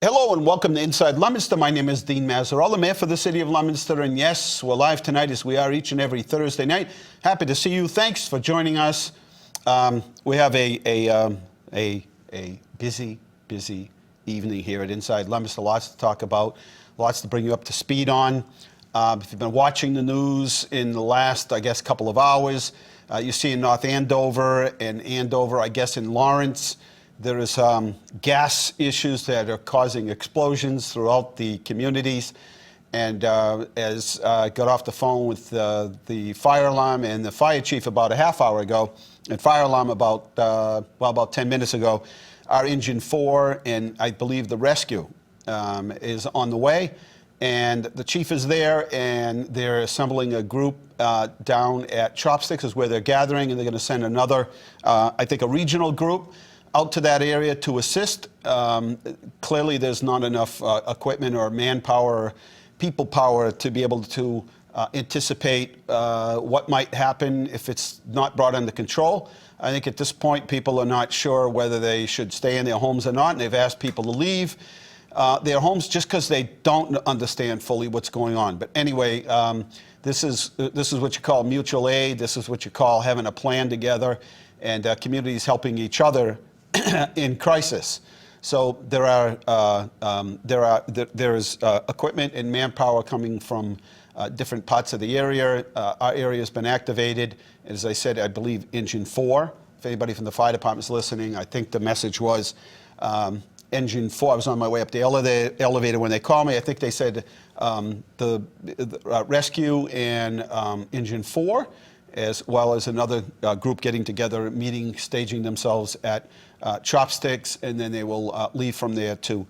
Hello and welcome to Inside Leominster. My name is Dean Mazzarella, Mayor for the City of Leominster. And yes, we're live tonight as we are each and every Thursday night. Happy to see you. Thanks for joining us. We have a busy evening here at Inside Leominster. Lots to talk about, lots to bring you up to speed on. If you've been watching the news in the last, I guess, couple of hours, you see in North Andover and Andover, I guess in Lawrence, there is gas issues that are causing explosions throughout the communities. And as I got off the phone with the fire alarm and the fire chief about a half hour ago, and fire alarm about 10 minutes ago, our engine 4 and I believe the rescue is on the way. And the chief is there, and they're assembling a group down at Chopsticks is where they're gathering, and they're going to send another, I think, a regional group out to that area to assist. Clearly, there's not enough equipment or manpower or people power to be able to anticipate what might happen if it's not brought under control. I think at this point, people are not sure whether they should stay in their homes or not, and they've asked people to leave their homes just because they don't understand fully what's going on. But anyway, this is what you call mutual aid. This is what you call having a plan together, and communities helping each other in crisis. So there is equipment and manpower coming from different parts of the area. Our area has been activated. As I said, I believe Engine 4. If anybody from the fire department is listening, I think the message was Engine 4. I was on my way up the elevator when they called me. I think they said the rescue and Engine 4, as well as another group getting together, meeting, staging themselves at Chopsticks, and then they will leave from there to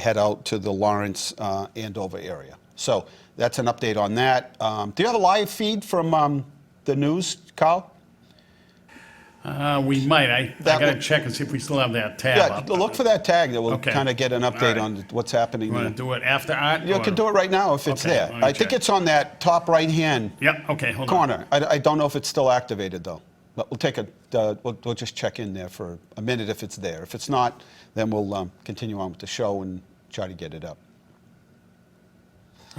head out to the Lawrence, Andover area. So that's an update on that. Do you have a live feed from the news, Carl? We might. I got to check and see if we still have that tab up. Look for that tag. That will kind of get an update on what's happening. You want to do it after Art? You can do it right now if it's there. I think it's on that top right-hand corner. I don't know if it's still activated, though. But we'll take we'll just check in there for a minute if it's there. If it's not, then we'll continue on with the show and try to get it up.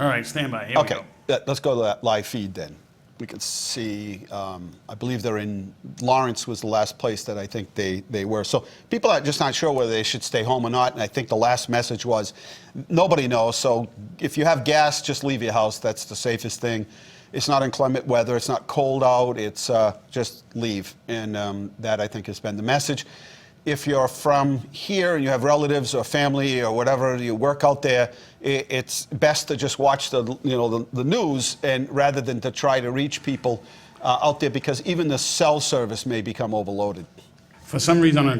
All right, stand by. Here we go. Let's go to that live feed then. We can see, I believe they're in Lawrence was the last place that I think they were. So people are just not sure whether they should stay home or not. And I think the last message was, nobody knows. So if you have gas, just leave your house. That's the safest thing. It's not inclement weather. It's not cold out. It's just leave. And that, I think, has been the message. If you're from here and you have relatives or family or whatever, you work out there, it's best to just watch the news, and rather than to try to reach people out there, because even the cell service may become overloaded. For some reason on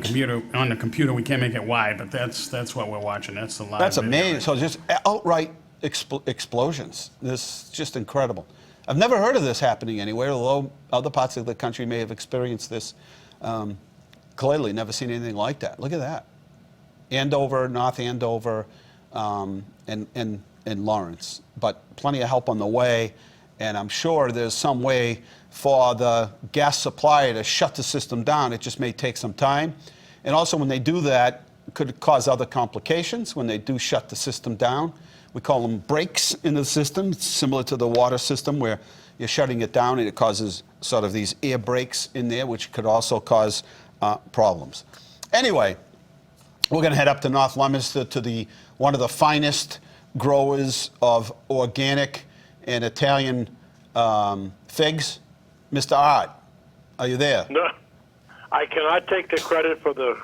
the computer we can't make it wide, but that's what we're watching. That's the live. That's amazing. Right? So just outright explosions. This is just incredible. I've never heard of this happening anywhere, although other parts of the country may have experienced this. Clearly, never seen anything like that. Look at that. Andover, North Andover, and Lawrence. But plenty of help on the way, and I'm sure there's some way for the gas supplier to shut the system down. It just may take some time. And also, when they do that, it could cause other complications when they do shut the system down. We call them breaks in the system. It's similar to the water system where you're shutting it down and it causes sort of these air breaks in there, which could also cause problems. Anyway, we're going to head up to North Leominster to one of the finest growers of organic and Italian figs. Mr. Art, are you there? No, I cannot take the credit for the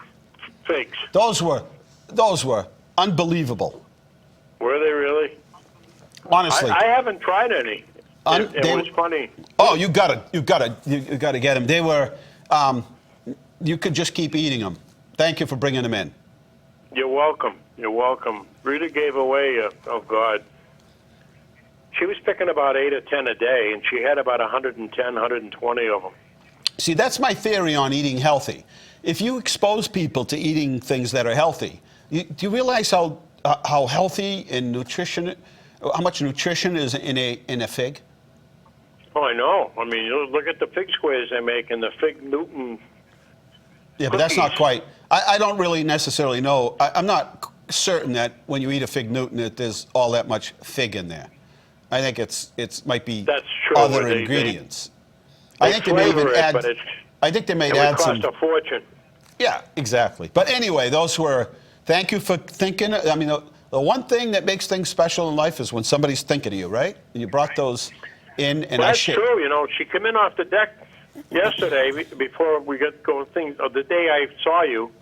figs. Those were unbelievable. Were they really? Honestly, I haven't tried any. It was funny. Oh, you got to get them. They were. You could just keep eating them. Thank you for bringing them in. You're welcome. You're welcome. Rita gave away, oh, God. She was picking about 8 or 10 a day, and she had about 110, 120 of them. See, that's my theory on eating healthy. If you expose people to eating things that are healthy, do you realize how healthy and how much nutrition is in a fig? Oh, I know. I mean, you look at the fig squares they make and the fig Newton. Yeah, but that's not Cookies. quite. I don't really necessarily know. I'm not certain that when you eat a fig Newton that there's all that much fig in there. I think it might be That's true. other They ingredients. they I think they may even flavor it, add. but it I think they may would add cost some. a fortune. Yeah, exactly. But anyway, those were. Thank you for thinking. I mean, the one thing that makes things special in life is when somebody's thinking of you, right? And you brought those in, and Well, I that's shared. true. You know, she came in off the deck yesterday before we got going. The day I saw you,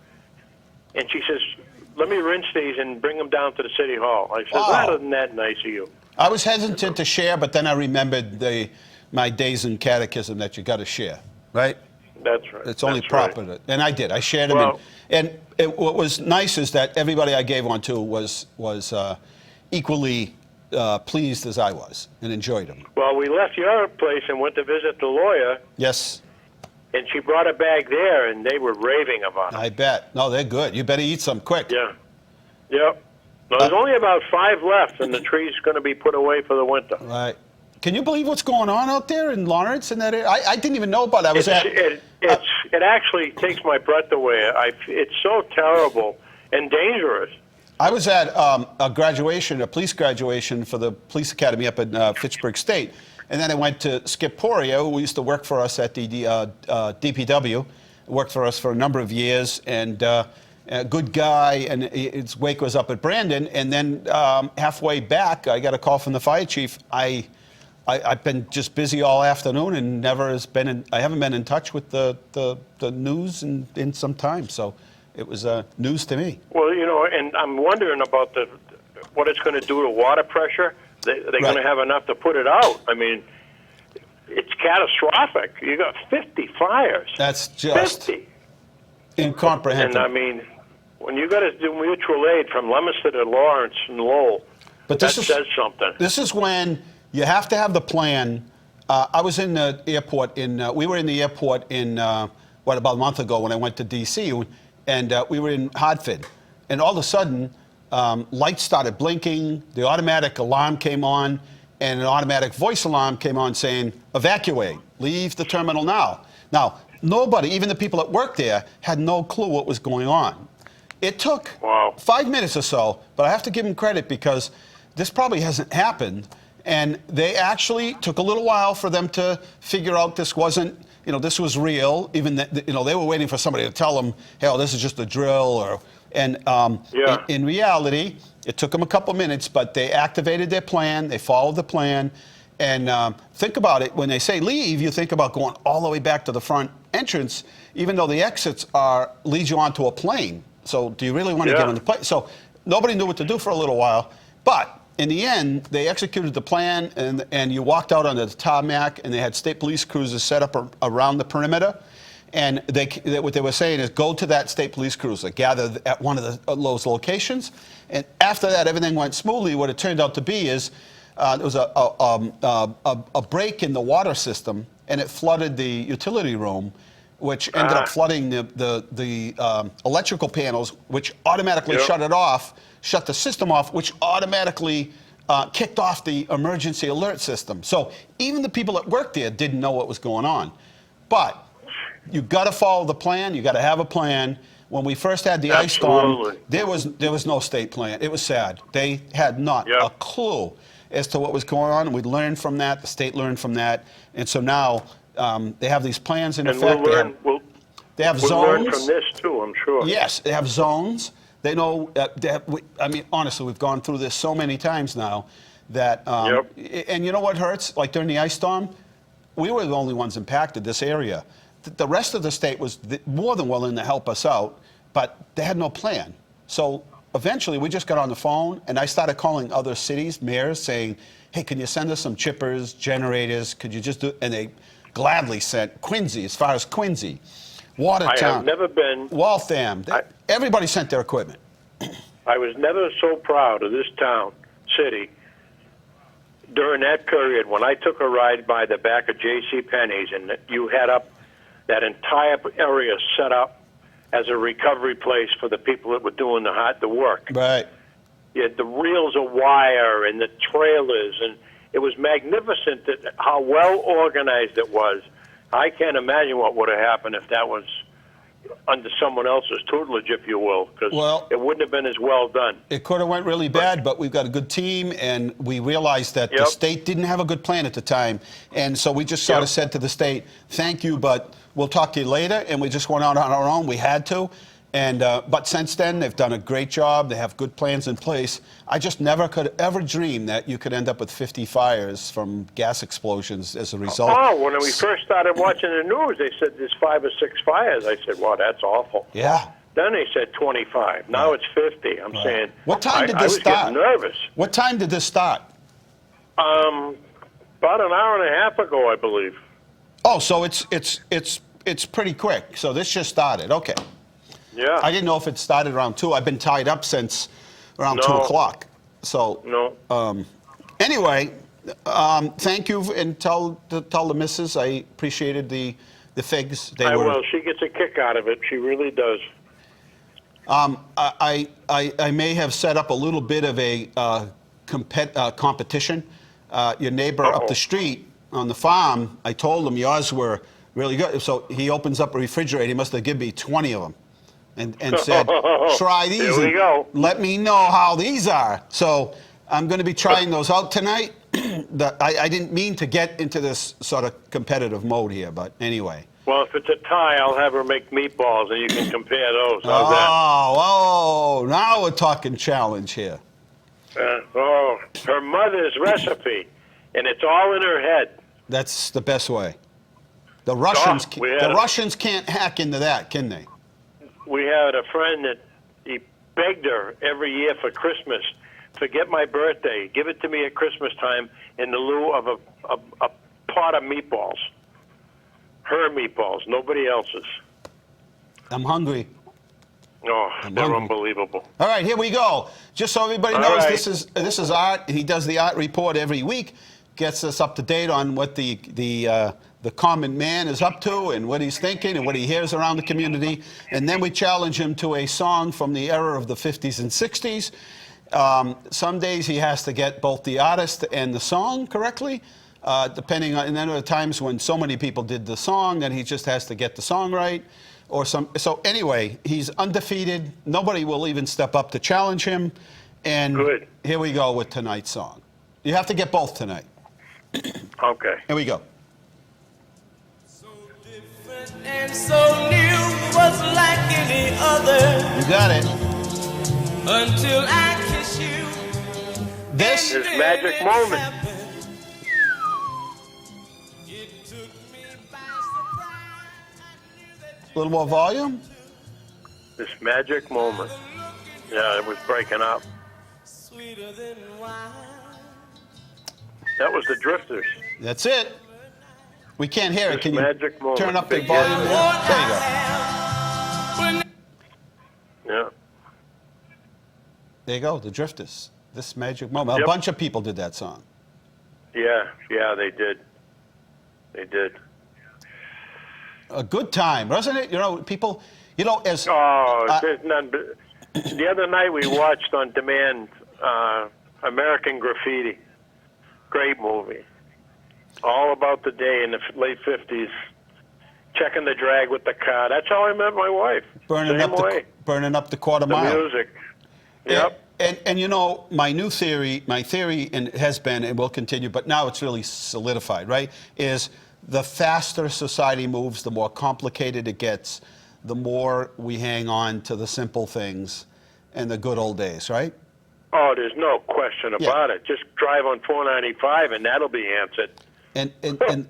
and she says, "Let me rinse these and bring them down to the city hall." I said, Wow. "That isn't that nice of you." I was hesitant to share, but then I remembered my days in catechism that you got to share, right? That's right. It's only That's proper, right. and I did. I shared them, Well- what was nice is that everybody I gave one to was equally pleased as I was and enjoyed them. Well, we left your place and went to visit the lawyer, Yes, and she brought a bag there, and they were raving about it. I bet. No, they're good. You better eat some quick. Yeah. Yep. No, there's only about 5 left, and the tree's going to be put away for the winter. Right. Can you believe what's going on out there in Lawrence in that area? I didn't even know about it. It actually takes my breath away. It's so terrible and dangerous. I was at a police graduation for the police academy up in Fitchburg State, and then I went to Skip Poria, who used to work for us at the DPW, worked for us for a number of years, and a good guy, and his wake was up at Brandon, and then halfway back, I got a call from the fire chief. I've been just busy all afternoon and I haven't been in touch with the news in some time, so it was news to me. Well, you know, and I'm wondering about what it's going to do to water pressure. They're going to have enough to put it out. I mean, it's catastrophic. You got 50 fires. That's just 50. incomprehensible. And I mean, when you got to do mutual aid from Leominster to Lawrence and Lowell, But that says something. This is when you have to have the plan. I was in the airport we were in the airport about a month ago when I went to D.C., and we were in Hartford. And all of a sudden, lights started blinking, the automatic alarm came on, and an automatic voice alarm came on saying, evacuate, leave the terminal now. Now, nobody, even the people that worked there, had no clue what was going on. It took 5 minutes or so, but I have to give them credit because this probably hasn't happened. And they actually took a little while for them to figure out this wasn't, this was real. Even they were waiting for somebody to tell them, hey, this is just a drill. In reality, it took them a couple minutes, but they activated their plan. They followed the plan. And think about it. When they say leave, you think about going all the way back to the front entrance, even though the exits lead you onto a plane. So do you really want to get on the plane? So nobody knew what to do for a little while. But in the end, they executed the plan, and you walked out onto the tarmac, and they had state police cruisers set up around the perimeter. And what they were saying is go to that state police cruiser, gather at one of those locations. And after that, everything went smoothly. What it turned out to be is there was a break in the water system, and it flooded the utility room, which ended up flooding the electrical panels, which automatically shut the system off, which automatically kicked off the emergency alert system. So even the people that worked there didn't know what was going on. But you got to follow the plan. You got to have a plan. When we first had the ice storm, there was no state plan. It was sad. They had not a clue as to what was going on. We learned from that. The state learned from that, and so now they have these plans in effect. They have zones. We'll learn from this too, I'm sure. Yes, they have zones. They know. Honestly, we've gone through this so many times now that. And you know what hurts? Like during the ice storm, we were the only ones impacted. This area. The rest of the state was more than willing to help us out, but they had no plan. So eventually, we just got on the phone, and I started calling other cities, mayors, saying, "Hey, can you send us some chippers, generators? Could you just do?" And they gladly sent Quincy, as far as Quincy, Watertown. I have never been. Waltham. Everybody sent their equipment. I was never so proud of this town, city, during that period when I took a ride by the back of J.C. Penney's and you had up that entire area set up as a recovery place for the people that were doing the work. Right. You had the reels of wire and the trailers, and it was magnificent how well organized it was. I can't imagine what would have happened if that was under someone else's tutelage, if you will, because it wouldn't have been as well done. It could have went really bad, but we've got a good team, and we realized that the state didn't have a good plan at the time, and so we just sort of said to the state, thank you, but we'll talk to you later, and we just went out on our own. We had to. And but since then, they've done a great job. They have good plans in place. I just never could ever dream that you could end up with 50 fires from gas explosions as a result. Oh, when we first started watching the news, they said there's 5 or 6 fires. I said, wow, that's awful. Yeah. Then they said 25. Now it's 50. I'm saying, what time did this start? I was getting nervous. What time did this start? About an hour and a half ago, I believe. Oh, so it's pretty quick. So this just started. Okay. Yeah. I didn't know if it started around 2. I've been tied up since around 2 o'clock. So anyway, thank you, and tell the missus I appreciated the figs. I will. She gets a kick out of it. She really does. I may have set up a little bit of a competition. Your neighbor up the street on the farm, I told him yours were really good. So he opens up a refrigerator. He must have given me 20 of them. And said, try these. Here we go. Let me know how these are. So I'm going to be trying those out tonight. I didn't mean to get into this sort of competitive mode here, but anyway. Well, if it's a tie, I'll have her make meatballs, and you can compare those. How's that? Oh, now we're talking challenge here. Her mother's recipe, and it's all in her head. That's the best way. The Russians can't hack into that, can they? We had a friend that he begged her every year for Christmas, forget my birthday, give it to me at Christmas time in the lieu of a pot of meatballs. Her meatballs, nobody else's. I'm hungry. Oh, they're unbelievable. All right, here we go. Just so everybody knows, this is Art. He does the Art Report every week, gets us up to date on what the common man is up to and what he's thinking and what he hears around the community. And then we challenge him to a song from the era of the 50s and 60s. Some days he has to get both the artist and the song correctly, depending on, and then there are times when so many people did the song that he just has to get the song right. So anyway, he's undefeated. Nobody will even step up to challenge him. And here we go with tonight's song. You have to get both tonight. Okay. Here we go. And so new was like any other. You got it. Until I kiss you. This is magic moment. It took me by surprise. A little more volume. This magic moment. Yeah, it was breaking up. Sweeter than wine. That was the Drifters. That's it. We can't hear it. Can you magic moment. turn up the volume there? There you go. Yeah. There you go, the Drifters. This magic moment. A bunch of people did that song. Yeah, they did. They did. A good time, wasn't it? You know, people, as... there's none. The other night we watched on demand American Graffiti. Great movie. All about the day in the late 50s. Checking the drag with the car. That's how I met my wife. burning up the quarter mile. The music. Yep. And my theory, and it has been and will continue, but now it's really solidified, right, is the faster society moves, the more complicated it gets, the more we hang on to the simple things and the good old days, right? Oh, there's no question about it. Just drive on 495 and that'll be answered. And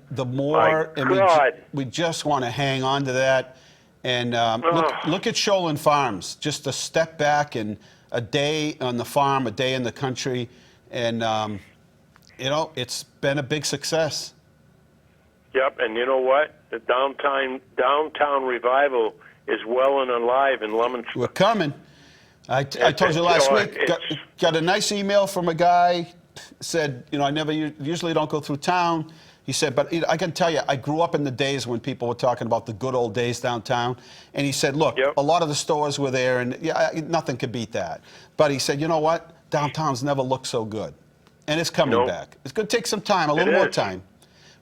the more, and we just want to hang on to that. And look at Shoalin Farms, just a step back and a day on the farm, a day in the country, and it's been a big success. Yep, and you know what? The downtown revival is well and alive in Leominster. We're coming. I told you last week, it's- got a nice email from a guy, said, I never usually don't go through town. He said, but I can tell you, I grew up in the days when people were talking about the good old days downtown. And he said, look, Yep. a lot of the stores were there, and nothing could beat that. But he said, you know what? Downtown's never looked so good. And it's coming Nope. back. It's going to take some time, a little It more is. time.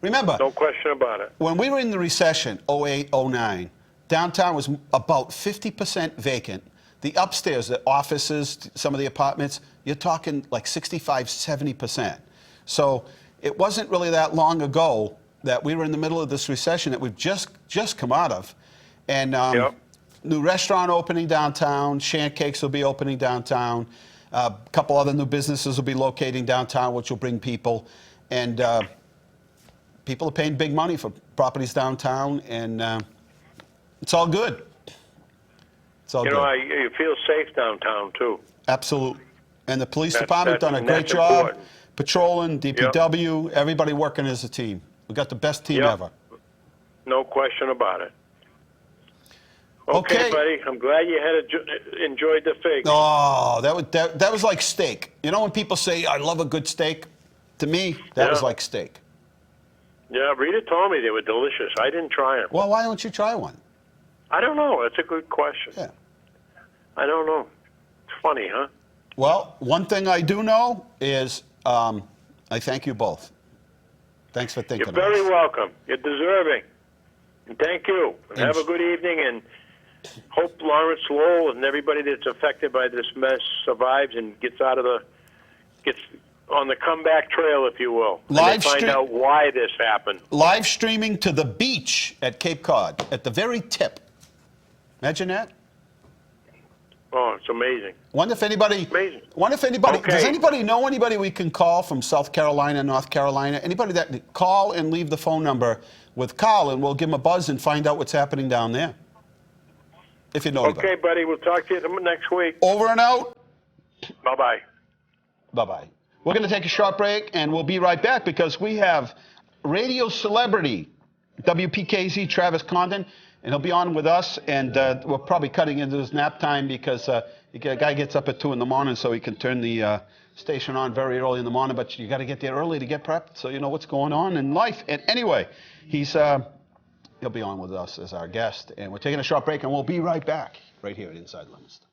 Remember, No question about it. when we were in the recession, 08, 09, downtown was about 50% vacant. The upstairs, the offices, some of the apartments, you're talking like 65, 70%. So it wasn't really that long ago that we were in the middle of this recession that we've just come out of. And Yep. new restaurant opening downtown, Shancakes will be opening downtown. A couple other new businesses will be locating downtown, which will bring people. And people are paying big money for properties downtown, and it's all good. It's all You good. know, you feel safe downtown, too. Absolutely. And the police That's- department done a great that's job. important. Patrolling, DPW, everybody working as a team. We got the best team Yep. ever. No question about it. Okay. Okay, buddy. I'm glad you had enjoyed the fig. Oh, that was like steak. You know when people say, I love a good steak? To me, that was Yeah. like steak. Yeah, Rita told me they were delicious. I didn't try them. Well, why don't you try one? I don't know. That's a good question. Yeah. I don't know. It's funny, huh? Well, one thing I do know is I thank you both. Thanks for thinking You're of very us. welcome. You're deserving. And thank you. And have a good evening, and hope Lawrence Lowell and everybody that's affected by this mess survives and gets on the comeback trail, if you will. And Live they find stream- out why this happened. Live streaming to the beach at Cape Cod, at the very tip. Imagine that. Oh, it's amazing. Wonder if anybody. Amazing. Does Okay. anybody know anybody we can call from South Carolina, North Carolina? Anybody that call and leave the phone number with Carl, and we'll give him a buzz and find out what's happening down there. If you know anybody. Okay, buddy. We'll talk to you next week. Over and out. Bye-bye. Bye-bye. We're going to take a short break, and we'll be right back because we have radio celebrity, WPKZ Travis Condon, and he'll be on with us, and we're probably cutting into his nap time because a guy gets up at 2 in the morning so he can turn the station on very early in the morning, but you got to get there early to get prepped so you know what's going on in life. And anyway, he'll be on with us as our guest, and we're taking a short break, and we'll be right back right here at Inside Leominster.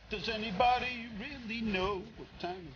Does anybody really know what time it is?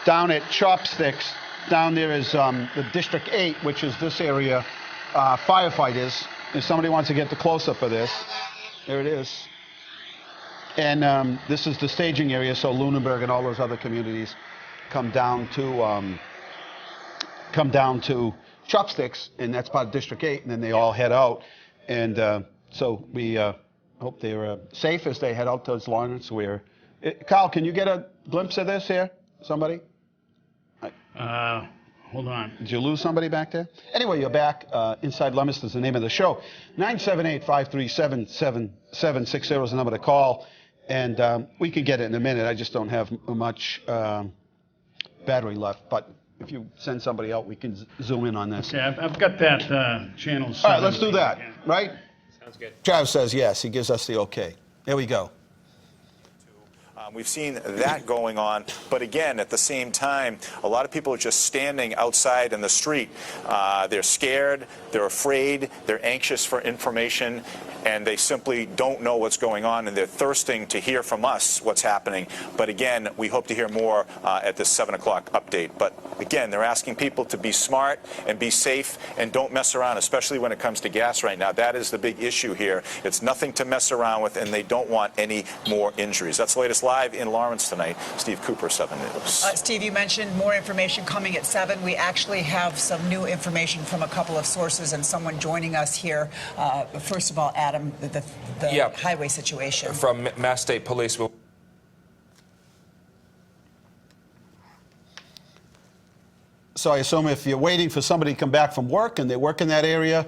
Down at Chopsticks, down there is the District 8, which is this area, firefighters. If somebody wants to get the close-up of this, there it is. And this is the staging area, so Lunenburg and all those other communities come down to Chopsticks, and that's part of District 8, and then they all head out. And so we hope they're safe as they head out towards Lawrence. Kyle, can you get a glimpse of this here? Somebody? Hold on. Did you lose somebody back there? Anyway, you're back. Inside Leominster is the name of the show. 978-537-7760 is the number to call. And we can get it in a minute. I just don't have much battery left. But if you send somebody out, we can zoom in on this. Okay, I've got that channel 7. All right, let's do that, right? Sounds good. Travis says yes. He gives us the okay. Here we go. We've seen that going on, but again, at the same time, a lot of people are just standing outside in the street. They're scared, they're afraid, they're anxious for information, and they simply don't know what's going on, and they're thirsting to hear from us what's happening. But again, we hope to hear more at this 7 o'clock update. But again, they're asking people to be smart and be safe and don't mess around, especially when it comes to gas right now. That is the big issue here. It's nothing to mess around with, and they don't want any more injuries. That's the latest live in Lawrence tonight. Steve Cooper, 7 News. Steve, you mentioned more information coming at 7. We actually have some new information from a couple of sources and someone joining us here. First of all, Adam, the highway situation. From Mass State Police. So I assume if you're waiting for somebody to come back from work and they work in that area,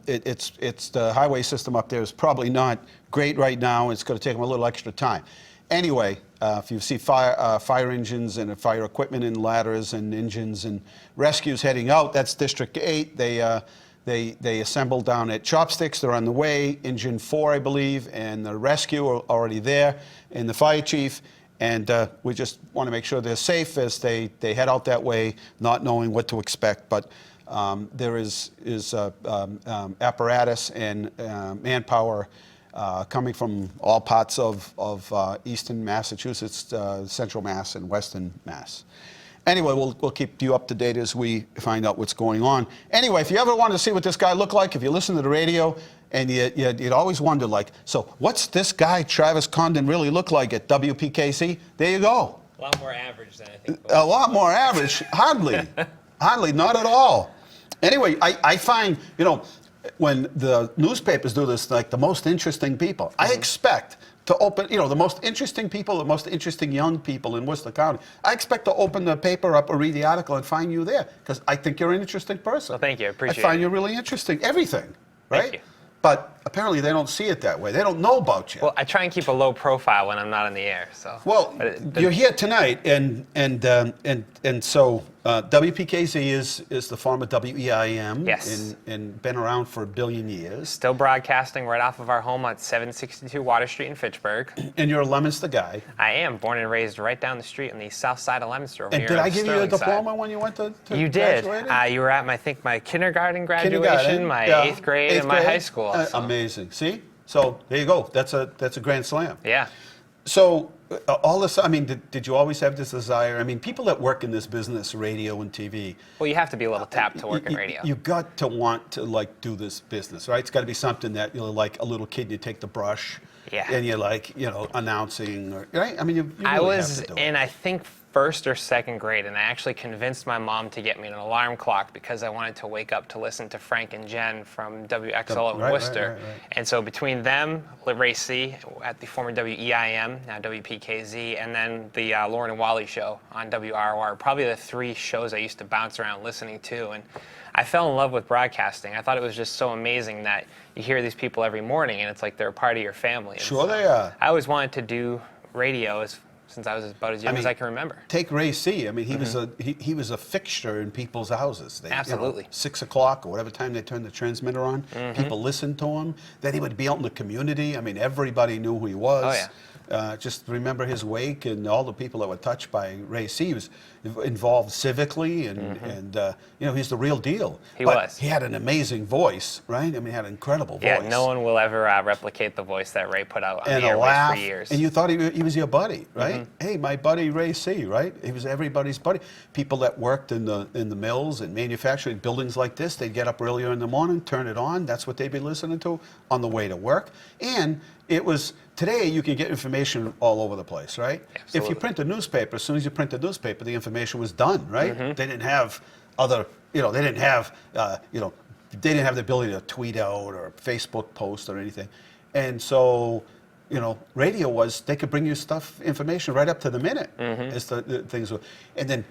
it's the highway system up there is probably not great right now. It's going to take them a little extra time. Anyway, if you see fire engines and fire equipment and ladders and engines and rescues heading out, that's District 8. They assembled down at Chopsticks. They're on the way. Engine 4, I believe, and the rescue are already there, and the fire chief. And we just want to make sure they're safe as they head out that way, not knowing what to expect. But there is apparatus and manpower coming from all parts of eastern Massachusetts, central Mass, and western Mass. Anyway, we'll keep you up to date as we find out what's going on. Anyway, if you ever wanted to see what this guy looked like, if you listen to the radio, and you'd always wonder, like, so what's this guy, Travis Condon, really look like at WPKC? There you go. A lot more average than I think. A lot more average? Hardly. Hardly, not at all. Anyway, I find, when the newspapers do this, like the most interesting people, I expect to open, the most interesting people, the most interesting young people in Worcester County, I expect to open the paper up or read the article and find you there, because I think you're an interesting person. Well, thank you. I appreciate it. I find you really interesting. Everything, right? Thank you. But apparently they don't see it that way. They don't know about you. Well, I try and keep a low profile when I'm not in the air. So. Well, you're here tonight, and so WPKZ is the former WEIM. Yes. And been around for a billion years. Still broadcasting right off of our home at 762 Water Street in Fitchburg. And you're a Leominster guy. I am born and raised right down the street on the south side of Leominster. Over And here did on I the give you a Sterling diploma side. when you went to You did. graduating? You were at I think my kindergarten graduation, Kindergarten, my yeah. 8th grade, Eighth and my grade? high school. So. Amazing. See? So there you go. That's a grand slam. Yeah. So all this, I mean, did you always have this desire? I mean, people that work in this business, radio and TV. Well, you have to be a little tapped to work in radio. You got to want to do this business, right? It's got to be something that like a little kid. You take the brush, Yeah. and you're like announcing, right? I mean, you really I was have to do in, it. I think, 1st or 2nd grade, and I actually convinced my mom to get me an alarm clock because I wanted to wake up to listen to Frank and Jen from WXL in Right, Worcester. right. And so between them, Ray C. at the former WEIM, now WPKZ, and then the Lauren and Wally show on WROR, probably the 3 shows I used to bounce around listening to. And I fell in love with broadcasting. I thought it was just so amazing that you hear these people every morning, and it's like they're a part of your family. And Sure so they are. I always wanted to do radio since I was about as young as I can remember. Take Ray C. I mean, he was a fixture in people's houses. Absolutely. 6 o'clock or whatever time they turned the transmitter on, people listened to him. Then he would be out in the community. I mean, everybody knew who he was. Oh, yeah. Just remember his wake and all the people that were touched by Ray C. He was involved civically, and he's the real deal. He But was. He had an amazing voice, right? I mean, he had an incredible voice. Yeah, no one will ever replicate the voice that Ray put out on And the a airwaves laugh, for years. and you thought he was your buddy, right? Hey, my buddy Ray C, right? He was everybody's buddy. People that worked in the mills and manufacturing buildings like this, they'd get up earlier in the morning, turn it on. That's what they'd be listening to on the way to work. And it was, today you can get information all over the place, right? Absolutely. If you print a newspaper, as soon as you print a newspaper, the information was done, right? They didn't have other they didn't have, they didn't have the ability to tweet out or Facebook post or anything. And so, radio was, they could bring you information right up to the minute as the things were. And then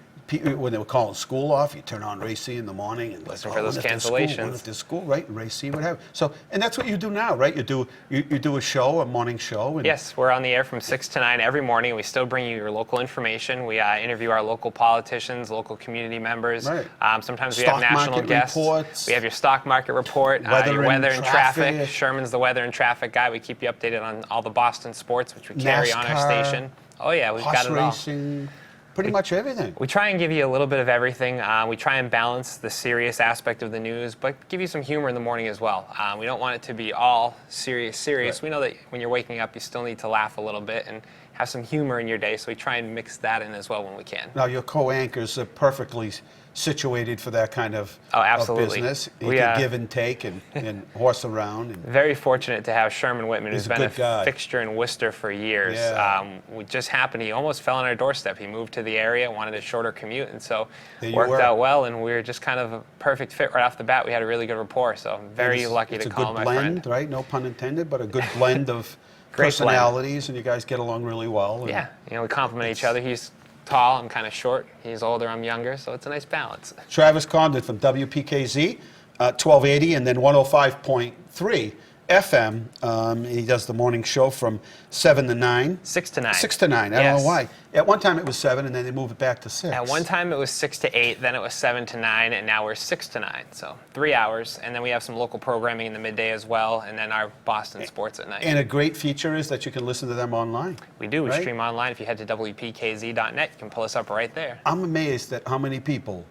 when they were calling school off, you turn on Ray C in the morning and listen for those cancellations. What if there's school, right? And Ray C would have. So, and that's what you do now, right? You do a show, a morning show. And yes, we're on the air from 6 to 9 every morning. We still bring you your local information. We interview our local politicians, local community members. Right. Sometimes we Stock have national market guests. reports. We have your stock market report, your weather and traffic. Sherman's the weather and traffic guy. We keep you updated on all the Boston sports, which we carry on our NASCAR, station. Oh yeah, we've got it all. Racing. Pretty much everything. We try and give you a little bit of everything. We try and balance the serious aspect of the news, but give you some humor in the morning as well. We don't want it to be all serious. Right. We know that when you're waking up, you still need to laugh a little bit and have some humor in your day, so we try and mix that in as well when we can. Now, your co-anchors are perfectly situated for that kind of absolutely. business. You can give and take and horse around. And very fortunate to have Sherman Whitman, who's been a guy. fixture in Worcester for years. Yeah. We just happened, he almost fell on our doorstep. He moved to the area, wanted a shorter commute, and so There you worked were. out well, and we were just kind of a perfect fit right off the bat. We had a really good rapport, so I'm very lucky to call him my friend. It's a good blend, right? No pun intended, but a good blend of Great personalities, and you guys get along really well. And Yeah, we complement each other. He's tall, I'm kind of short. He's older, I'm younger, so it's a nice balance. Travis Condon from WPKZ, 1280 and then 105.3 FM. He does the morning show from 7 to 9. 6 to 9. 6 to 9. I don't know why. At one time it was 7, and then they moved it back to 6. At one time it was 6 to 8, then it was 7 to 9, and now we're 6 to 9. So 3 hours, and then we have some local programming in the midday as well, and then our Boston sports at night. And a great feature is that you can listen to them online. We do. We right? stream online. If you head to WPKZ.net, you can pull us up right there. I'm amazed at how many people,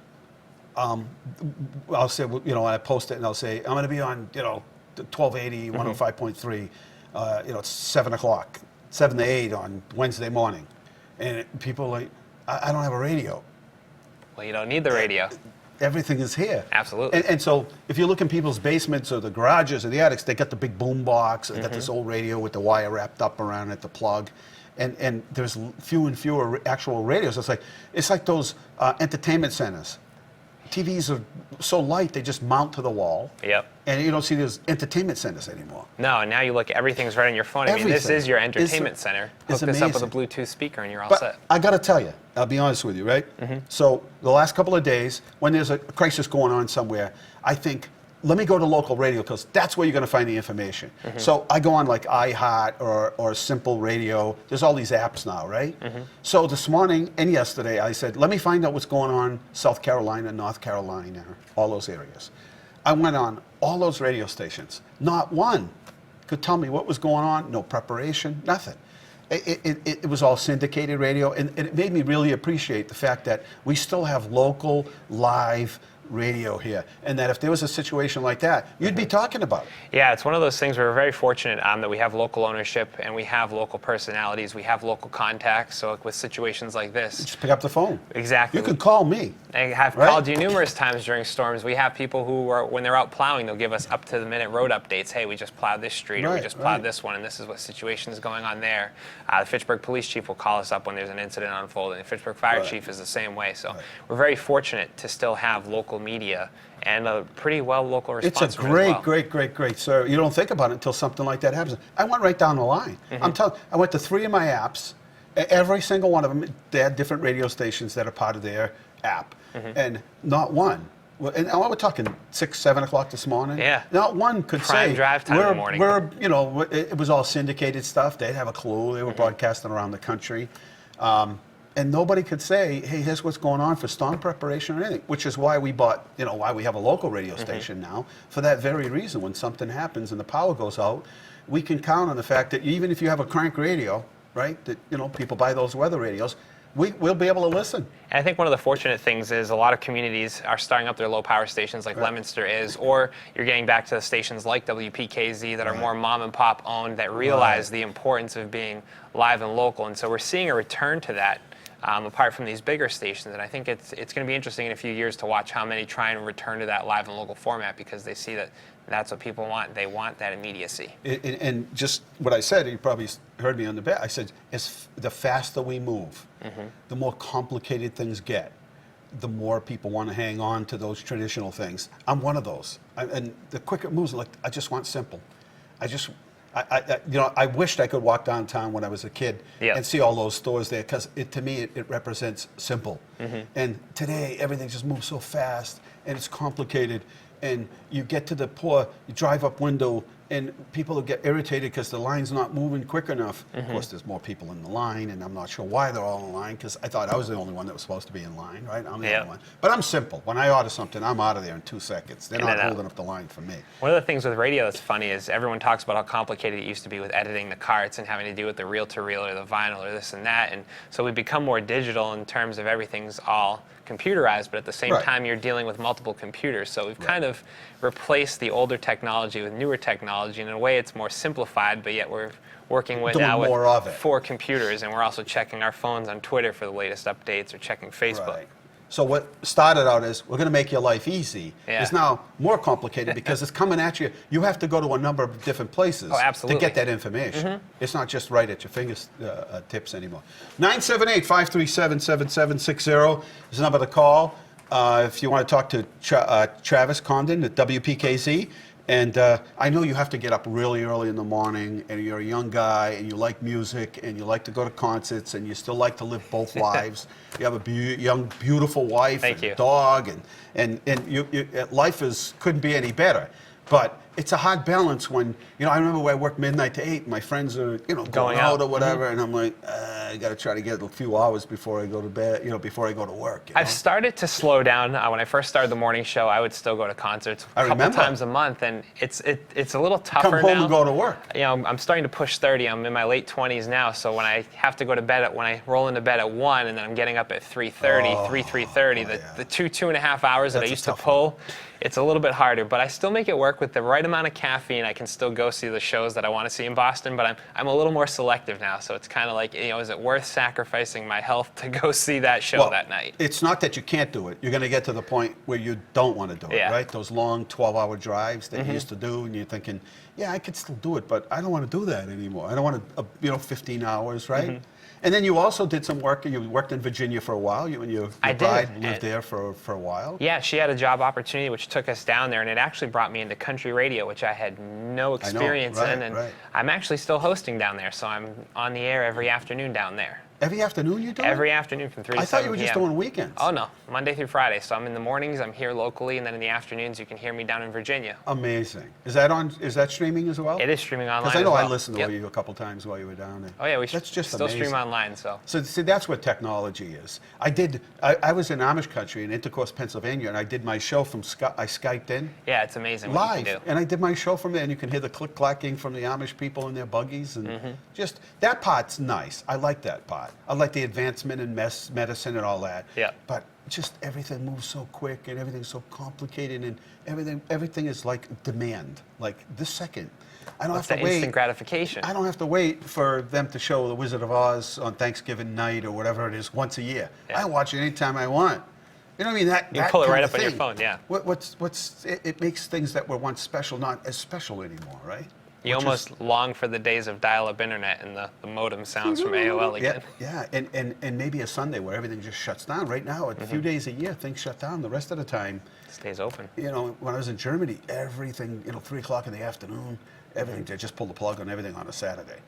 I'll say, when I post it and I'll say, I'm going to be on, 1280, 105.3, it's 7 o'clock, 7 to 8 on Wednesday morning. And people are like, I don't have a radio. Well, you don't need the radio. Everything is here. Absolutely. And so if you look in people's basements or the garages or the attics, they got the big boom box, they got this old radio with the wire wrapped up around it, the plug. And there's fewer and fewer actual radios. It's like those entertainment centers. TVs are so light, they just mount to the wall. Yep. And you don't see those entertainment centers anymore. No, and now you look, everything's right on your phone. I mean, this is your entertainment center. Hook this up with a amazing. Bluetooth speaker and you're all But set. I got to tell you, I'll be honest with you, right? So the last couple of days, when there's a crisis going on somewhere, I think, let me go to local radio because that's where you're going to find the information. So I go on like iHeart or Simple Radio. There's all these apps now, right? So this morning and yesterday, I said, let me find out what's going on South Carolina, North Carolina, all those areas. I went on all those radio stations. Not one could tell me what was going on. No preparation, nothing. It was all syndicated radio, and it made me really appreciate the fact that we still have local, live radio here, and that if there was a situation like that, you'd be talking about it. Yeah, it's one of those things where we're very fortunate that we have local ownership and we have local personalities, we have local contacts. So with situations like this, Just pick up the phone. Exactly. You could call me. I have called you numerous times during storms. We have people who are, when they're out plowing, they'll give us up-to-the-minute road updates. Hey, we just plowed this street, or we just plowed this one, and this is what situation is going on there. The Fitchburg Police Chief will call us up when there's an incident unfolding. The Fitchburg Fire Chief is the same way. So we're very fortunate to still have local media and a pretty well local response. It's a from it as great, great. So you don't think about it until something like that happens. I went right down the line. I went to 3 of my apps. Every single one of them, they had different radio stations that are part of their app, and not one. And we're talking 6, 7 o'clock this morning. Yeah. Not one could Prime say drive time in the morning. It was all syndicated stuff. They'd have a clue. They were broadcasting around the country. And nobody could say, hey, here's what's going on for storm preparation or anything, which is why we bought, why we have a local radio station now, for that very reason. When something happens and the power goes out, we can count on the fact that even if you have a crank radio, right, that, people buy those weather radios, we'll be able to listen. And I think one of the fortunate things is a lot of communities are starting up their low power stations like Leominster is, or you're getting back to the stations like WPKZ that are more mom and pop owned that realize the importance of being live and local. And so we're seeing a return to that. Apart from these bigger stations, and I think it's going to be interesting in a few years to watch how many try and return to that live and local format, because they see that that's what people want. They want that immediacy. And just what I said, you probably heard me on the bat. I said, the faster we move, the more complicated things get. the more people want to hang on to those traditional things. I'm one of those. And the quicker it moves, like, I just want simple. I wished I could walk downtown when I was a kid and see all those stores there, because to me it represents simple. And today everything just moves so fast and it's complicated, and you get to the you drive up window and people get irritated because the line's not moving quick enough. Of course, there's more people in the line, and I'm not sure why they're all in line, because I thought I was the only one that was supposed to be in line, right? I'm the only one. But I'm simple. When I order something, I'm out of there in 2 seconds. They're not holding up the line for me. One of the things with radio that's funny is everyone talks about how complicated it used to be with editing the carts and having to do with the reel-to-reel or the vinyl or this and that. And so we've become more digital in terms of everything's all computerized, but at the same time you're dealing with multiple computers. So we've kind of replaced the older technology with newer technology. And in a way it's more simplified, but yet we're working with now with 4 computers, and we're also checking our phones on Twitter for the latest updates or checking Facebook. Right. So what started out as, we're going to make your life easy, is now more complicated because it's coming at you. You have to go to a number of different places to get that information. It's not just right at your fingertips anymore. 978-537-7760 is the number to call if you want to talk to Travis Condon at WPKZ. And I know you have to get up really early in the morning, and you're a young guy, and you like music, and you like to go to concerts, and you still like to live both lives. You have a young, beautiful wife and a dog, and life couldn't be any better. But it's a hard balance when, I remember when I worked midnight to 8, and my friends are, going out or whatever, and I'm like, I got to try to get a few hours before I go to bed, before I go to work. I've started to slow down. When I first started the morning show, I would still go to concerts a couple times a month, and it's a little tougher now. Come home and go to work. I'm starting to push 30. I'm in my late 20s now, so when I have to go to bed when I roll into bed at 1, and then I'm getting up at 3:30, 3:30, the 2.5 hours that I used to pull, it's a little bit harder, but I still make it work with the right amount of caffeine. I can still go see the shows that I want to see in Boston, but I'm a little more selective now. So it's kind of like, is it worth sacrificing my health to go see that show that night? It's not that you can't do it. You're going to get to the point where you don't want to do it, right? Those long 12-hour drives that you used to do, and you're thinking, yeah, I could still do it, but I don't want to do that anymore. I don't want to, 15 hours, right? And then you also did some work. You worked in Virginia for a while. You and your bride lived there for a while. Yeah, she had a job opportunity which took us down there, and it actually brought me into country radio, which I had no experience in. And I'm actually still hosting down there, so I'm on the air every afternoon down there. Every afternoon you do it? Every afternoon from 3 to 7 I thought you were just doing weekends. Oh, no. Monday through Friday. So I'm in the mornings, I'm here locally, and then in the afternoons you can hear me down in Virginia. Amazing. Is that streaming as well? It is streaming online Because I know I listened to you a couple times while you were down there. Oh, yeah. That's just still amazing. stream online, so. So see, that's what technology is. I was in Amish country in Intercourse, Pennsylvania, and I did my show from I Skyped in. Yeah, it's amazing live, what you can do. And I did my show from there, and you can hear the click-clacking from the Amish people in their buggies, and just that part's nice. I like that part. I like the advancement in medicine and all that. Yeah. But just everything moves so quick, and everything's so complicated, and everything is like demand, like this second. I don't have to wait. Instant gratification. I don't have to wait for them to show The Wizard of Oz on Thanksgiving night or whatever it is once a year. Yeah. I watch it anytime I want. You know what I mean? You pull it right up on your phone, yeah. It makes things that were once special not as special anymore, right? You almost long for the days of dial-up internet and the modem sounds from AOL again. Yeah, and maybe a Sunday where everything just shuts down. Right now, a few days a year, things shut down. The rest of the time, stays open. When I was in Germany, everything, 3 o'clock in the afternoon, everything, they just pull the plug on everything on a Saturday.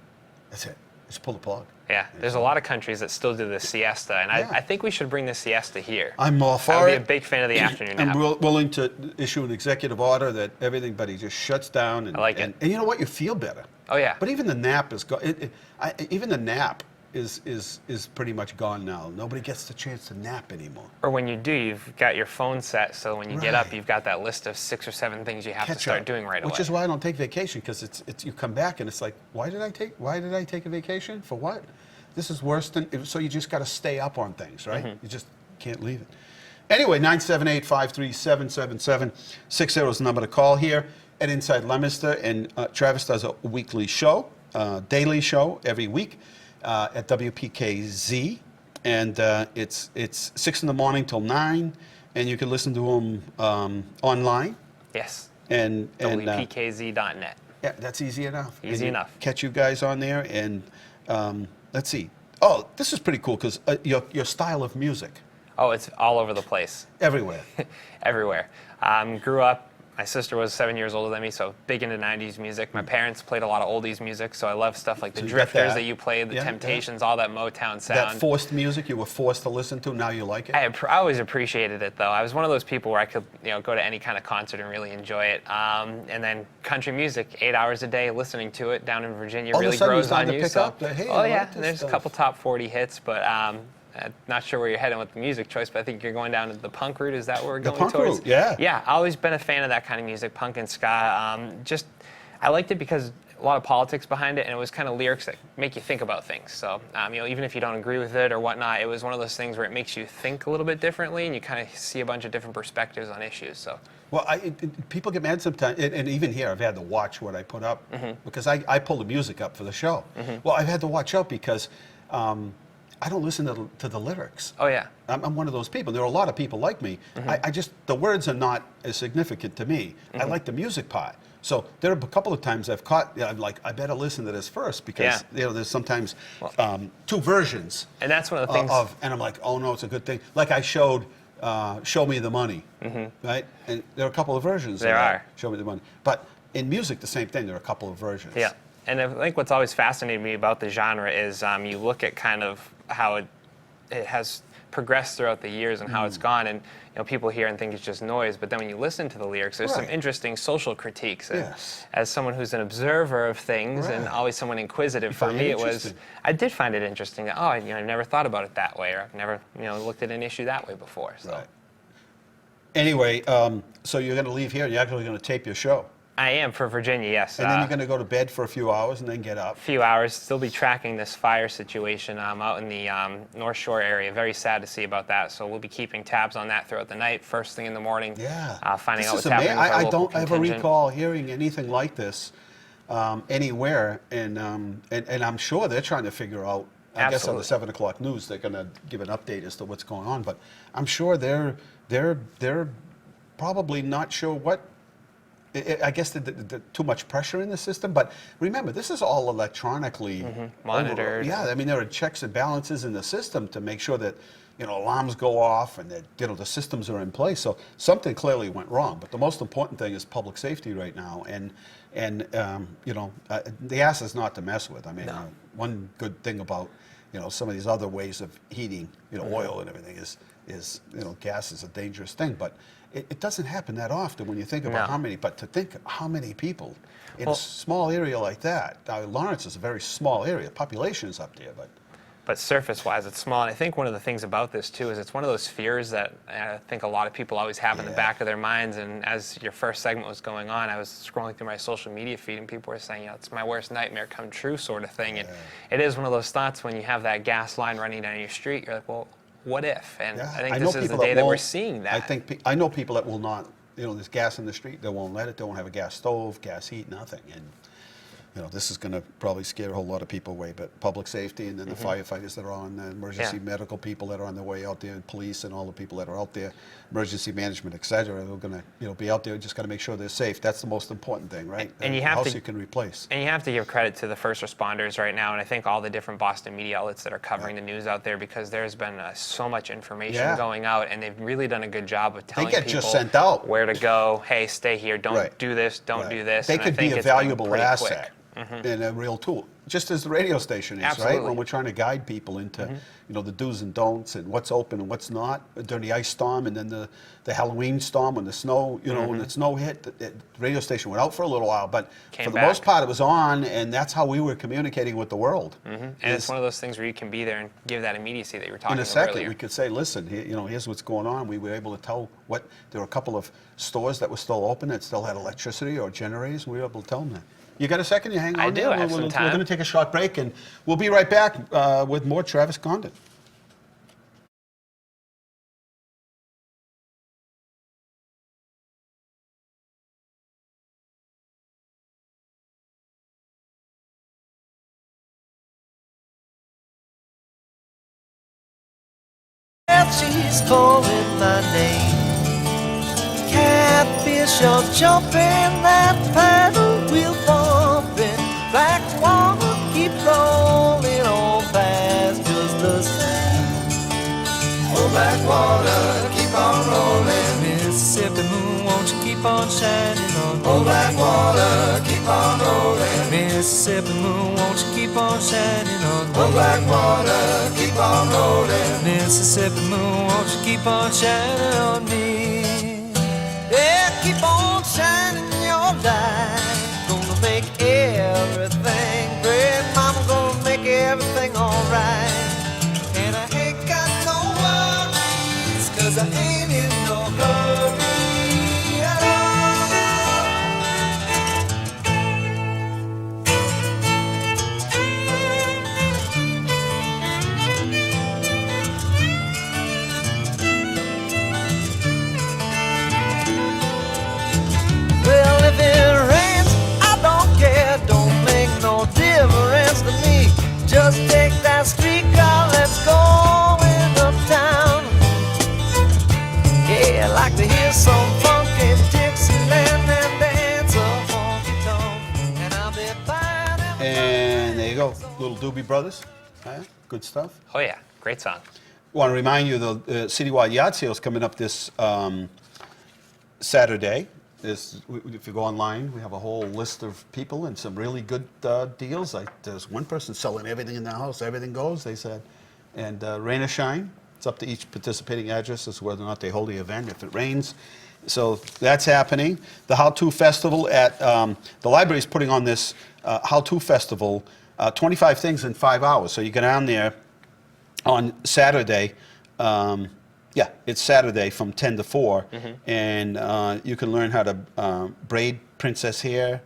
That's it. Just pull the plug. Yeah, there's a lot of countries that still do the siesta, and I think we should bring the siesta here. I'm all for it. I would be a big fan of the afternoon nap. I'm willing to issue an executive order that everybody just shuts down. And, I like it. And you know what? You feel better. Oh, yeah. But even the nap is even the nap is pretty much gone now. Nobody gets the chance to nap anymore. Or when you do, you've got your phone set, so when you get up, you've got that list of 6 or 7 things you have to start doing right away. Which is why I don't take vacation, because it's you come back and it's like, why did I take a vacation? For what? This is worse than, so you just got to stay up on things, right? You just can't leave it. Anyway, 978-537-7760 is the number to call here at Inside Leominster, and Travis does a weekly show, daily show every week at WPKZ, and it's 6 in the morning till 9, and you can listen to him online. Yes. And WPKZ.net. Yeah, that's easy enough. Easy enough. Catch you guys on there, and let's see. Oh, this is pretty cool because your style of music. Oh, it's all over the place. Everywhere. Everywhere. Grew up, my sister was 7 years older than me, so big into 90s music. My parents played a lot of oldies music, so I love stuff like the So you got Drifters that. that you played, the Yeah, Temptations, all that Motown sound. That forced music you were forced to listen to, now you like it? I always appreciated it, though. I was one of those people where I could, go to any kind of concert and really enjoy it. And then country music, 8 hours a day, listening to it down in Virginia All of a really sudden grows it's time on to you. pick So, up the, hey, oh I yeah, like this and there's stuff. a couple top 40 hits, but not sure where you're heading with the music choice. But I think you're going down to the punk route. Is that what we're going punk towards? route, yeah. Yeah, I've always been a fan of that kind of music, punk and ska. I liked it because a lot of politics behind it, and it was kind of lyrics that make you think about things. So, even if you don't agree with it or whatnot, it was one of those things where it makes you think a little bit differently, and you kind of see a bunch of different perspectives on issues. So, Well, people get mad sometimes, and even here, I've had to watch what I put up because I pull the music up for the show. Well, I've had to watch out because I don't listen to the lyrics. oh yeah, I'm one of those people. There are a lot of people like me. I just, the words are not as significant to me. I like the music part. So there are a couple of times I've caught, I'm like, I better listen to this first because there's sometimes two versions. and that's one of the things. And I'm like, oh no, it's a good thing. Like I showed Show Me the Money, right? And there are a couple of versions. There of that, are. Show Me the Money. But in music, the same thing. There are a couple of versions. Yeah, and I think what's always fascinated me about the genre is you look at kind of how it has progressed throughout the years and how it's gone, and people hear and think it's just noise, but then when you listen to the lyrics, there's some Right. interesting social critiques. And Yes. as someone who's an observer of things and Right. always someone inquisitive, You for find me it it was, interesting. I did find it interesting that, I never thought about it that way, or I've never looked at an issue that way before. So. Right. Anyway, so you're going to leave here and you're actually going to tape your show. I am for Virginia, yes. And then you're going to go to bed for a few hours and then get up. Few hours, still be tracking this fire situation out in the North Shore area. Very sad to see about that. So we'll be keeping tabs on that throughout the night, first thing in the morning. Yeah. Finding This out what's is happening with our I local don't ever contingent. recall hearing anything like this anywhere. And I'm sure they're trying to figure out, I guess on the Absolutely. 7 o'clock news, they're going to give an update as to what's going on. But I'm sure they're probably not sure what. I guess the too much pressure in the system, but remember, this is all electronically Monitored. Yeah, I mean, there are checks and balances in the system to make sure that alarms go off and that the systems are in place. So something clearly went wrong. But the most important thing is public safety right now, and the gas is not to mess with. I mean, one good thing about some of these other ways of heating, oil and everything is gas is a dangerous thing, but it doesn't happen that often when you think about to think how many people in a small area like that. Lawrence is a very small area. Population is up there, But surface-wise, it's small. And I think one of the things about this, too, is it's one of those fears that I think a lot of people always have in the back of their minds. And as your first segment was going on, I was scrolling through my social media feed, and people were saying, it's my worst nightmare come true sort of thing. And it is one of those thoughts when you have that gas line running down your street, you're like, well, what if? And I think this is the day that we're seeing that. I know people that will not, there's gas in the street, they won't let it, they won't have a gas stove, gas heat, nothing. And this is going to probably scare a whole lot of people away, but public safety and then the firefighters that are on, the emergency medical people that are on their way out there, and police and all the people that are out there, emergency management, et cetera, they're going to be out there, just got to make sure they're safe. That's the most important thing, right? And you The have house to- you can replace. And you have to give credit to the first responders right now, and I think all the different Boston media outlets that are covering the news out there, because there's been so much information going out, and they've really done a good job of telling get people just sent out. where to go. Hey, stay here. Don't Right. do this. Don't do this. They and I could think be a it's been valuable pretty asset quick. and a real tool, just as the radio station is, right? Absolutely. When we're trying to guide people into, the do's and don'ts and what's open and what's not during the ice storm and then the Halloween storm when the snow, when the snow hit, the radio station went out for a little while, but Came for the back. most part it was on, and that's how we were communicating with the world. And it's one of those things where you can be there and give that immediacy that you were talking In a about second, earlier. we could say, listen, here's what's going on. We were able to tell there were a couple of stores that were still open that still had electricity or generators, and we were able to tell them that. You got a second? You hang on I do. there? I have some We're time. going to take a short break, and we'll be right back with more Travis Condon. She's calling my name. Catfish are jumping, that paddle wheel bumping. Black water keep rolling on past just the same. Oh, black water. keep on shining on me. Old black water, keep on rolling. Mississippi moon, won't you keep on shining on me. Old black water, keep on rolling. Mississippi moon, won't you keep on shining on me. Yeah, keep on shining your light. Gonna make everything great. Mama gonna make everything alright. And I ain't got no worries, 'cause I ain't in no hurry at Well, if it rains, I don't care. Don't make no difference to me. Just take that streetcar, let's go in uptown. Yeah, I like to hear some funky Dixieland and dance a honky-tonk. And I'll be fine. And there you go, Little Doobie Brothers. Good stuff. Oh yeah, great song. Want to remind you the citywide yard sale is coming up this Saturday. If you go online, we have a whole list of people and some really good deals. Like there's one person selling everything in their house. Everything goes, they said. And rain or shine, it's up to each participating address as to whether or not they hold the event if it rains. So that's happening. The How-To Festival at the library is putting on this How-To Festival, 25 things in 5 hours. So you go down there on Saturday. Yeah, it's Saturday from 10 to 4, and you can learn how to braid princess hair,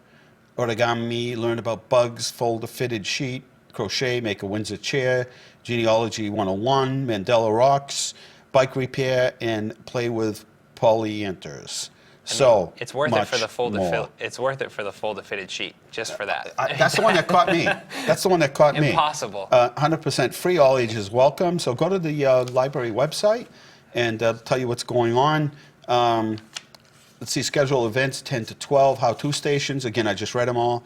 origami, learn about bugs, fold a fitted sheet, crochet, make a Windsor chair, genealogy 101, Mandela rocks, bike repair, and play with polyanters. So It's worth it for the more. It's worth it for the folded fitted sheet, just for that. That's the one that caught me. That's the one that caught me. Impossible. 100% free, all ages welcome. So go to the library website and tell you what's going on. Let's see, schedule events 10 to 12, how-to stations. Again, I just read them all.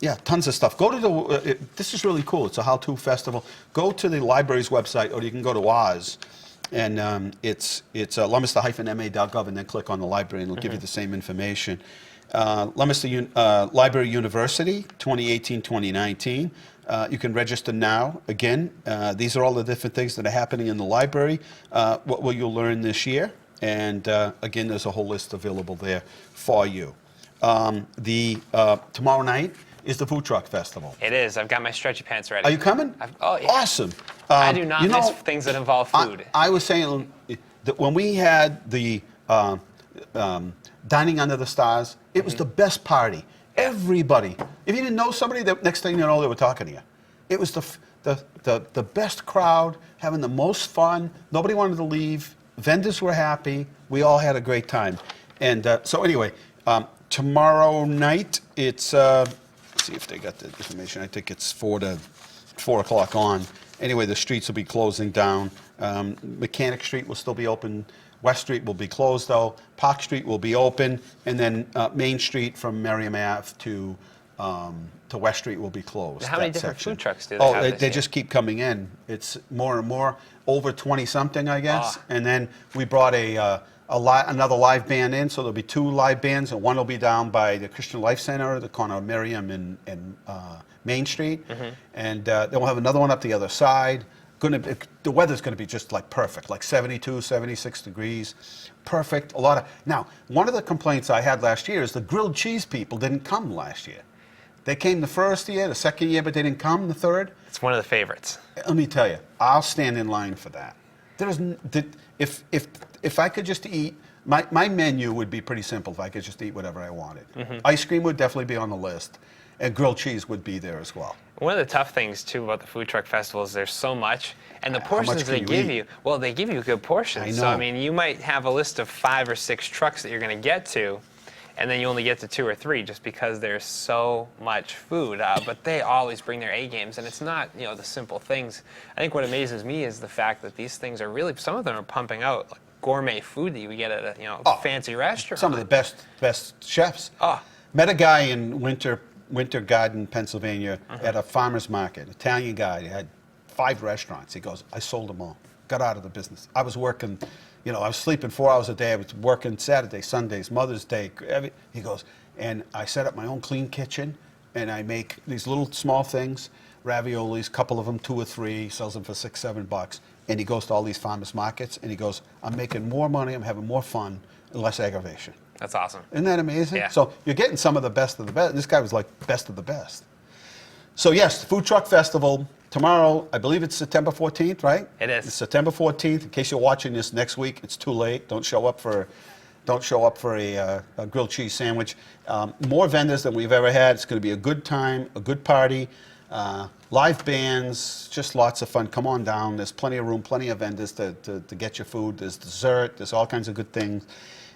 Yeah, tons of stuff. Go to the, this is really cool. It's a how-to festival. Go to the library's website, or you can go to Oz. And it's leominster-ma.gov, and then click on the library, and it'll give you the same information. Leominster Library University, 2018-2019. You can register now. Again, these are all the different things that are happening in the library. What will you learn this year? And again, there's a whole list available there for you. Tomorrow night is the Food Truck Festival. It is. I've got my stretchy pants ready. Are you coming? Oh, yeah. Awesome. I do not miss things that involve food. I was saying that when we had the Dining Under the Stars, it was the best party. Everybody. If you didn't know somebody, the next thing you know, they were talking to you. It was the best crowd, having the most fun. Nobody wanted to leave. Vendors were happy. We all had a great time. And so anyway, tomorrow night, it's, let's see if they got the information. I think it's 4 o'clock on. Anyway, the streets will be closing down. Mechanic Street will still be open. West Street will be closed, though. Park Street will be open. And then Main Street from Merriam Ave to West Street will be closed. How many that different section. food trucks do they have this they year? just keep coming in. It's more and more, over 20-something, I guess. And then we brought another live band in, so there'll be 2 live bands, and one will be down by the Christian Life Center, the corner of Merriam and Main Street. And then we'll have another one up the other side. The weather's going to be just like perfect, like 72, 76 degrees. Perfect. Now, one of the complaints I had last year is the grilled cheese people didn't come last year. They came the first year, the second year, but they didn't come the third. It's one of the favorites. Let me tell you, I'll stand in line for that. If I could just eat, my menu would be pretty simple if I could just eat whatever I wanted. Ice cream would definitely be on the list, and grilled cheese would be there as well. One of the tough things, too, about the food truck festival is there's so much, and the portions they give you, well, they give you good portions. I know. So, I mean, you might have a list of 5 or 6 trucks that you're going to get to, and then you only get to 2 or 3 just because there's so much food. But they always bring their A games, and it's not, the simple things. I think what amazes me is the fact that these things are really, some of them are pumping out like gourmet food that you would get at a fancy restaurant. Some of the best chefs. Met a guy in Winter Garden, Pennsylvania, at a farmer's market, Italian guy. He had 5 restaurants. He goes, I sold them all. Got out of the business. I was working, You know, I was sleeping 4 hours a day. I was working Saturday, Sundays, Mother's Day. He goes, and I set up my own clean kitchen, and I make these little small things, raviolis, couple of them, 2 or 3, sells them for $6, $7. And he goes to all these farmers markets, and he goes, I'm making more money, I'm having more fun, and less aggravation. That's awesome. Isn't that amazing? Yeah. So you're getting some of the best of the best. This guy was like best of the best. So yes, the Food Truck Festival tomorrow. I believe it's September 14th, right? It is. It's September 14th. In case you're watching this next week, it's too late. Don't show up for a grilled cheese sandwich. More vendors than we've ever had. It's going to be a good time, a good party. Live bands, just lots of fun. Come on down. There's plenty of room, plenty of vendors to get your food. There's dessert. There's all kinds of good things.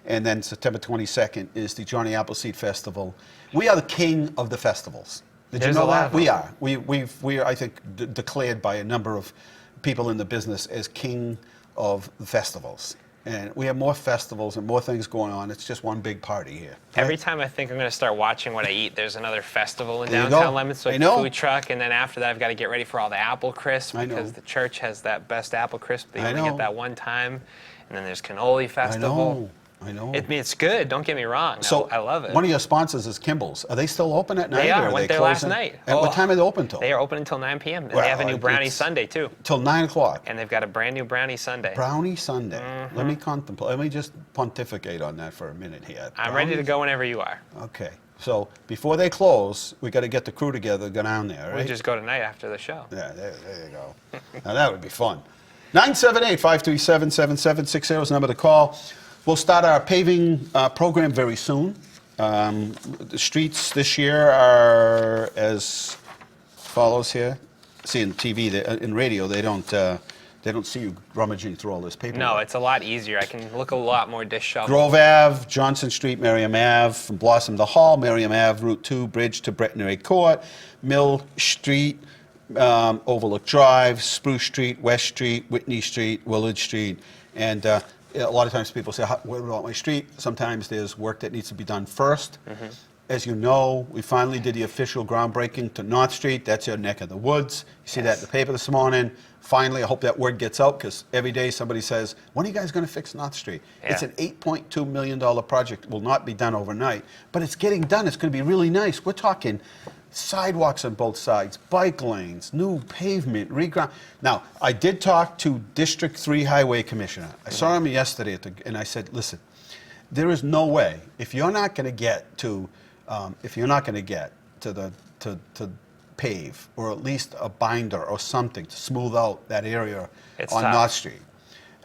And then September 22nd is the Johnny Appleseed Festival. We are the king of the festivals. Did There's you know a lot that? of them. We are. We are, I think, declared by a number of people in the business as king of the festivals. And we have more festivals and more things going on. It's just one big party here. Every time I think I'm going to start watching what I eat, there's another festival in There you downtown go. Leominster, I like know. food truck, and then after that I've got to get ready for all the apple crisp I know. because the church has that best apple crisp that you I only know. get that one time, and then there's cannoli I festival. know. I know. It's good. Don't get me wrong. So I love it. One of your sponsors is Kimball's. Are they still open at night? They are. Or Went they there last closing? night. And what Oh. time are they open till? They are open until 9 p.m. and Well, they have a new brownie it's- sundae too, Till 9 o'clock. and they've got a brand new brownie sundae. Brownie Sunday. Mm-hmm. Let me contemplate. Let me just pontificate on that for a minute here. I'm ready to Brownies? go whenever you are. Okay. So before they close, we got to get the crew together, go down there, We right? just go tonight after the show. Yeah, there you go. Now that would be fun. 978-537-7760 is the number to call. We'll start our paving program very soon. The streets this year are as follows here. See, in TV, in radio, they don't see you rummaging through all this paper. No, it's a lot easier. I can look a lot more disheveled. Grove Ave, Johnson Street, Merriam Ave, from Blossom to Hall, Merriam Ave, Route 2, Bridge to Brettonary Court, Mill Street, Overlook Drive, Spruce Street, West Street, Whitney Street, Willard Street, and a lot of times people say, what about my street? Sometimes there's work that needs to be done first. Mm-hmm. As you know, we finally did the official groundbreaking to North Street. That's your neck of the woods. You see that in the paper this morning. Finally, I hope that word gets out because every day somebody says, when are you guys going to fix North Street? Yeah. It's an $8.2 million project. It will not be done overnight, but it's getting done. It's going to be really nice. We're talking sidewalks on both sides, bike lanes, new pavement, reground. Now, I did talk to District 3 Highway Commissioner. I saw him yesterday, and I said, listen, there is no way, if you're not going to get to to pave, or at least a binder or something to smooth out that area It's on tough. North Street.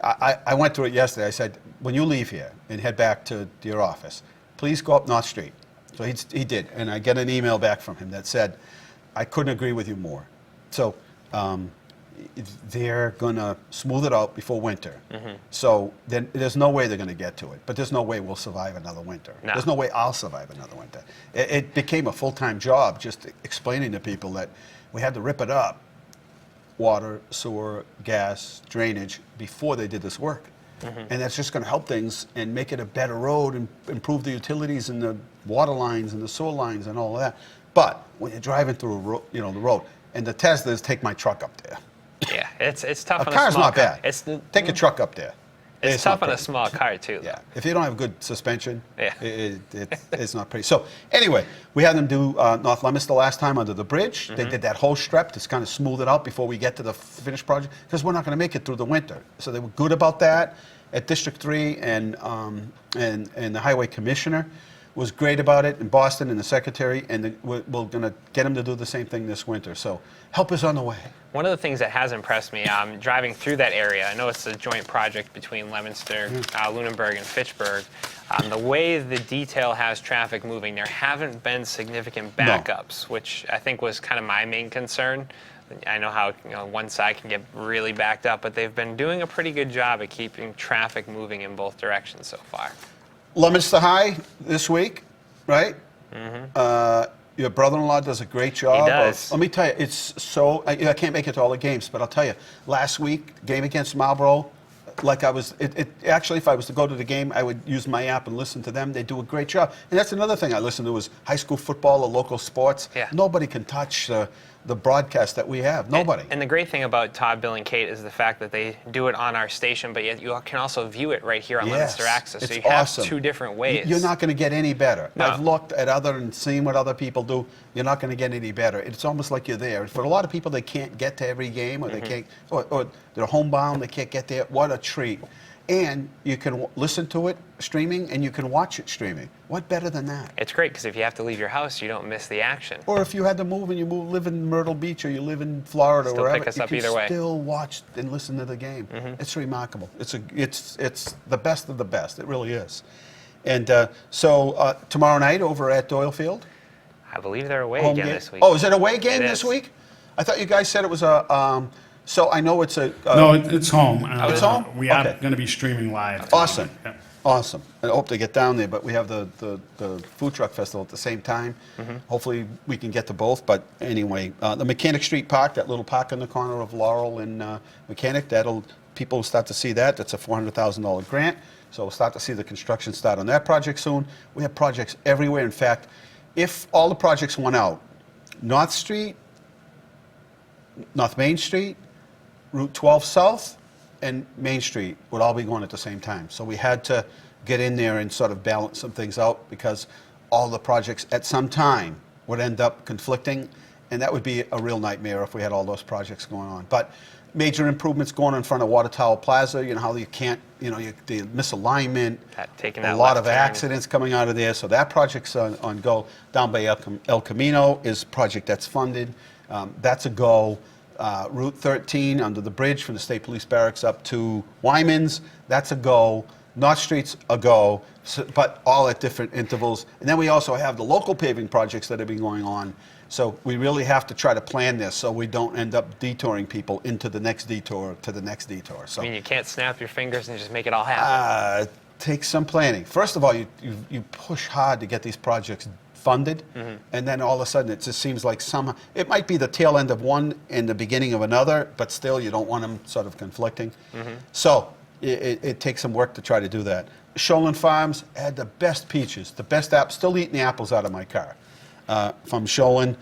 I went through it yesterday. I said, when you leave here and head back to your office, please go up North Street. So he did, and I get an email back from him that said, I couldn't agree with you more. So they're going to smooth it out before winter. Mm-hmm. So then there's no way they're going to get to it. But there's no way we'll survive another winter. No. There's no way I'll survive another winter. It became a full-time job just explaining to people that we had to rip it up, water, sewer, gas, drainage, before they did this work. Mm-hmm. And that's just going to help things and make it a better road and improve the utilities and the water lines and the sewer lines and all of that. But when you're driving through the road, and the Teslas take my truck up there. Yeah, it's tough A on a car's small not car. bad. Take a truck up there. It's tough not on a pretty. small car too. Though. Yeah, if you don't have good suspension, Yeah. it's not pretty. So anyway, we had them do North Leominster last time under the bridge. Mm-hmm. They did that whole strip to kind of smooth it out before we get to the finished project, because we're not going to make it through the winter. So they were good about that. At District 3 and the Highway Commissioner was great about it, in Boston, and the Secretary, and we're going to get them to do the same thing this winter. So help is on the way. One of the things that has impressed me, driving through that area, I know it's a joint project between Leominster, Lunenburg, and Fitchburg. The way the detail has traffic moving, there haven't been significant backups, which I think was kind of my main concern. I know how one side can get really backed up, but they've been doing a pretty good job at keeping traffic moving in both directions so far. Leominster High this week, right? Mm-hmm. Your brother-in-law does a great job. He does. Let me tell you, it's so, I can't make it to all the games, but I'll tell you, last week, game against Marlboro, like I was, actually, if I was to go to the game, I would use my app and listen to them. They do a great job. And that's another thing I listen to is high school football or local sports. Yeah. Nobody can touch the broadcast that we have. Nobody. And the great thing about Todd, Bill, and Kate is the fact that they do it on our station, but yet you can also view it right here on Leominster Access. So it's you have awesome. 2 different ways. You're not going to get any better. No. I've looked at other and seen what other people do. You're not going to get any better. It's almost like you're there. For a lot of people, they can't get to every game, or they can't, or they're homebound. They can't get there. What a treat! And you can listen to it streaming, and you can watch it streaming. What better than that? It's great because if you have to leave your house, you don't miss the action. Or if you had to move and you live in Myrtle Beach or you live in Florida Still or wherever, pick us you up can either way. still watch and listen to the game. It's remarkable. It's the best of the best. It really is. And so tomorrow night over at Doyle Field, I believe they're away home again game. this week. Oh, is it a away game It this is. week? I thought you guys said it was a. So I know it's a. No, it's home. It's home? We are Okay. going to be streaming live. Awesome. Yeah. Awesome. I hope they get down there, but we have the Food Truck Festival at the same time. Hopefully we can get to both, but anyway, the Mechanic Street Park, that little park on the corner of Laurel and Mechanic, people will start to see that. That's a $400,000 grant, so we'll start to see the construction start on that project soon. We have projects everywhere. In fact, if all the projects went out, North Main Street, Route 12 South, and Main Street would all be going at the same time. So we had to get in there and sort of balance some things out because all the projects at some time would end up conflicting, and that would be a real nightmare if we had all those projects going on. But major improvements going on in front of Water Tower Plaza, you know how you can't, the misalignment, Taking a that lot left of turn. accidents coming out of there, so that project's on go. Down by El Camino is a project that's funded. That's a go. Route 13 under the bridge from the State Police Barracks up to Wyman's, that's a go. North Street's a go, but all at different intervals. And then we also have the local paving projects that have been going on. So we really have to try to plan this so we don't end up detouring people into the next detour to the next detour. So I mean, you can't snap your fingers and just make it all happen. takes some planning. First of all, you push hard to get these projects funded, and then all of a sudden it just seems like somehow it might be the tail end of one and the beginning of another, but still you don't want them sort of conflicting. So it takes some work to try to do that. Sholin Farms had the best peaches, the best apples. Still eating the apples out of my car from Sholin.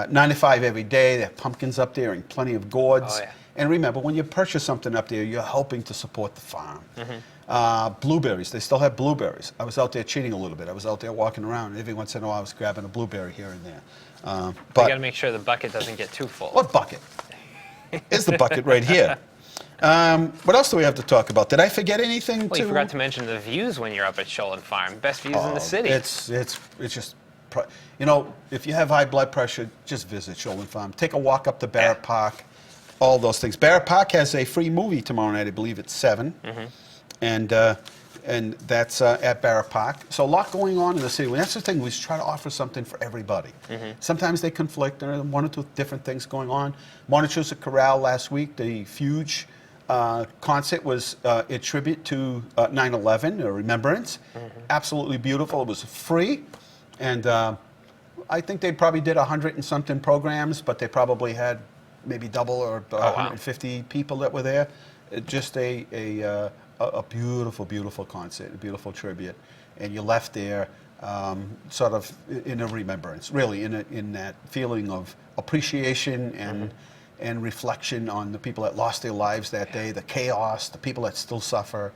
95 every day. They have pumpkins up there and plenty of gourds. Oh, yeah. And remember, when you purchase something up there, you're helping to support the farm. Blueberries, they still have blueberries. I was out there cheating a little bit. I was out there walking around, and every once in a while I was grabbing a blueberry here and there. You But got to make sure the bucket doesn't get too full. what bucket? Is the bucket right here. What else do we have to talk about? Did I forget anything? Well, you forgot to mention the views when you're up at Sholin Farm. Best views in the city. It's just, if you have high blood pressure, just visit Sholin Farm. Take a walk up to Barrett Park, all those things. Barrett Park has a free movie tomorrow night, I believe it's 7. And that's at Barrett Park. So a lot going on in the city. Well, that's the thing, we try to offer something for everybody. Sometimes they conflict, there are one or two different things going on. Montechusett Corral last week, the Fuge concert was a tribute to 9/11, a remembrance. Absolutely beautiful. It was free. And I think they probably did 100 and something programs, but they probably had maybe double or 150 people that were there. Just a beautiful, beautiful concert, a beautiful tribute. And you left there sort of in a remembrance, really, in that feeling of appreciation and reflection on the people that lost their lives that day, the chaos, the people that still suffer.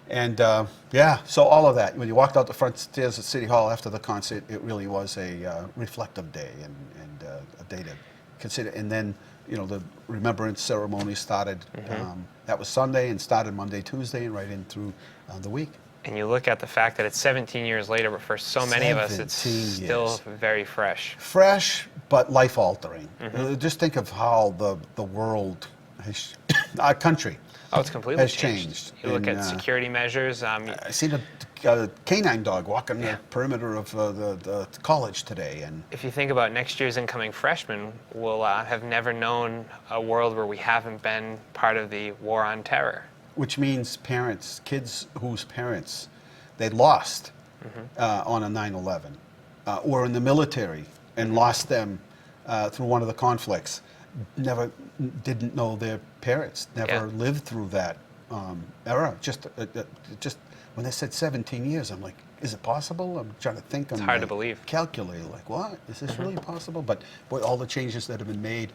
And so all of that. When you walked out the front stairs at City Hall after the concert, it really was a reflective day and a day to consider. And then, the remembrance ceremony started. That was Sunday and started Monday, Tuesday, and right in through the week. And you look at the fact that it's 17 years later, but for so many of us, it's 17 still years. very fresh. Fresh, but life-altering. Just think of how the world, our country, Oh, it's completely has changed. changed. You look And, at security measures. I seen a canine dog walking the perimeter of the college today, and If you think about next year's incoming freshmen, we'll have never known a world where we haven't been part of the war on terror. which means parents, kids whose parents they lost on a 9/11, or in the military and lost them through one of the conflicts, didn't know their parents, never lived through that era. Just when they said 17 years, I'm like, is it possible? I'm trying to think. It's hard to believe. Calculating, like, what? Is this really possible? But boy, all the changes that have been made.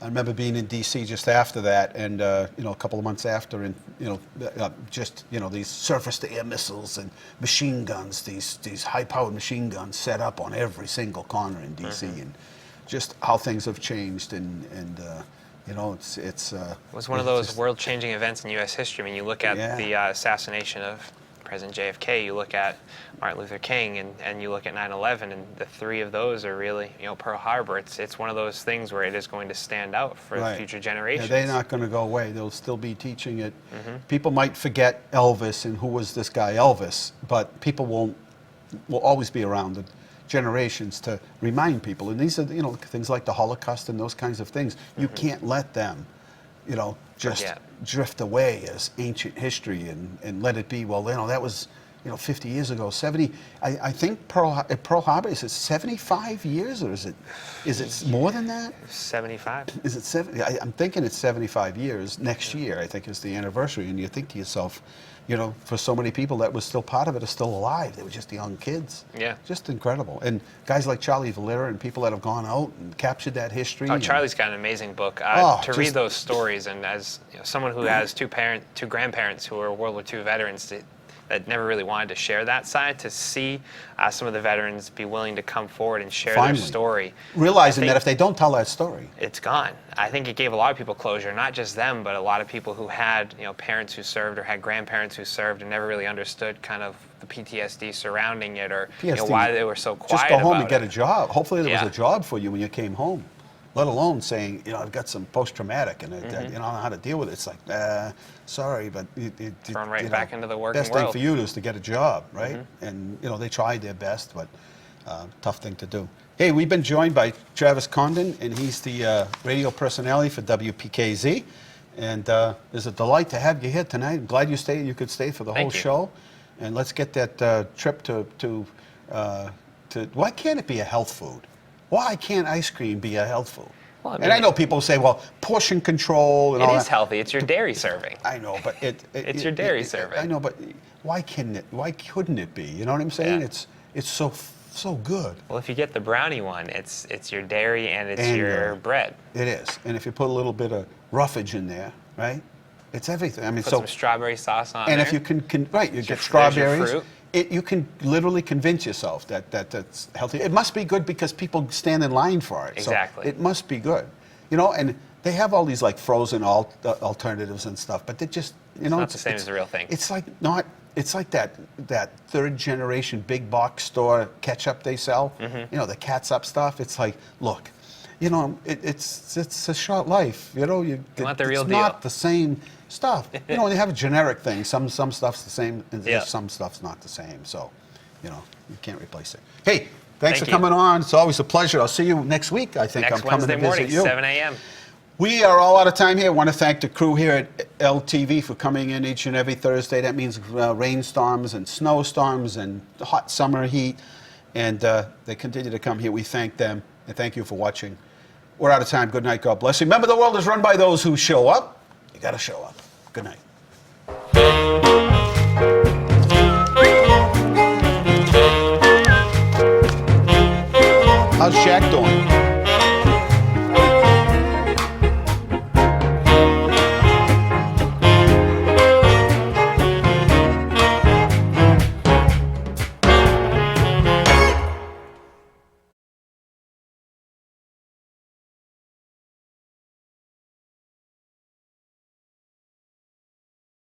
I remember being in D.C. just after that, and a couple of months after, and these surface-to-air missiles and machine guns, these high-powered machine guns set up on every single corner in D.C. and just how things have changed, and it was one of those world-changing events in U.S. history. I mean, you look at the assassination of President JFK, you look at Martin Luther King, and you look at 9/11, and the three of those are really, Pearl Harbor. It's one of those things where it is going to stand out for future generations. Yeah, they're not going to go away. They'll still be teaching it. People might forget Elvis and who was this guy Elvis, but people will always be around the generations to remind people. And these are things like the Holocaust and those kinds of things. You can't let them just drift away as ancient history and let it be, well, that was 50 years ago, 70. I think Pearl Harbor, is it 75 years, or is it more than that? 75. Is it 70? I'm thinking it's 75 years. Next year, I think, is the anniversary, and you think to yourself, for so many people that was still part of it are still alive. They were just young kids. Yeah. Just incredible. And guys like Charlie Valera and people that have gone out and captured that history. Oh, Charlie's got an amazing book. To read those stories, and as someone who has two grandparents who are World War II veterans that never really wanted to share that side, to see some of the veterans be willing to come forward and share their story. Realizing that if they don't tell that story, it's gone. I think it gave a lot of people closure, not just them, but a lot of people who had parents who served or had grandparents who served and never really understood kind of the PTSD surrounding it, or why they were so quiet about it. Just go home and get a job. Hopefully there was a job for you when you came home. Let alone saying, I've got some post-traumatic and I don't know how to deal with it. It's like, sorry, but thrown right back into the working world. Best thing for you is to get a job, right? And they tried their best, but tough thing to do. Hey, we've been joined by Travis Condon, and he's the radio personality for WPKZ. And it's a delight to have you here tonight. I'm glad you could stay for the whole show. And let's get that trip to why can't it be a health food? Why can't ice cream be a health food? Well, and I know people say, well, portion control and all that. It is healthy. It's your dairy serving. I know, but it's your dairy serving. I know, but why couldn't it be? You know what I'm saying? Yeah. It's so good. Well, if you get the brownie one, it's your dairy and it's your bread. It is. And if you put a little bit of roughage in there, right? It's everything. I mean, put some strawberry sauce on and there. if you can you get strawberries. You can literally convince yourself that that's healthy. It must be good because people stand in line for it. Exactly. So it must be good. And they have all these like frozen alternatives and stuff, but they just, it's not the same as the real thing. It's like that third generation big box store ketchup they sell. The catsup stuff. It's like, look, it's a short life. You want the real it's deal. Not the same stuff. They have a generic thing. Some stuff's the same, and some stuff's not the same. So, you can't replace it. Hey, thanks for coming on. It's always a pleasure. I'll see you next week. I think next I'm coming Wednesday to visit morning, you. 7 a.m. We are all out of time here. I want to thank the crew here at LTV for coming in each and every Thursday. That means rainstorms and snowstorms and hot summer heat, and they continue to come here. We thank them, and thank you for watching. We're out of time. Good night. God bless you. Remember, the world is run by those who show up. You got to show up. Good night. How's Jack doing?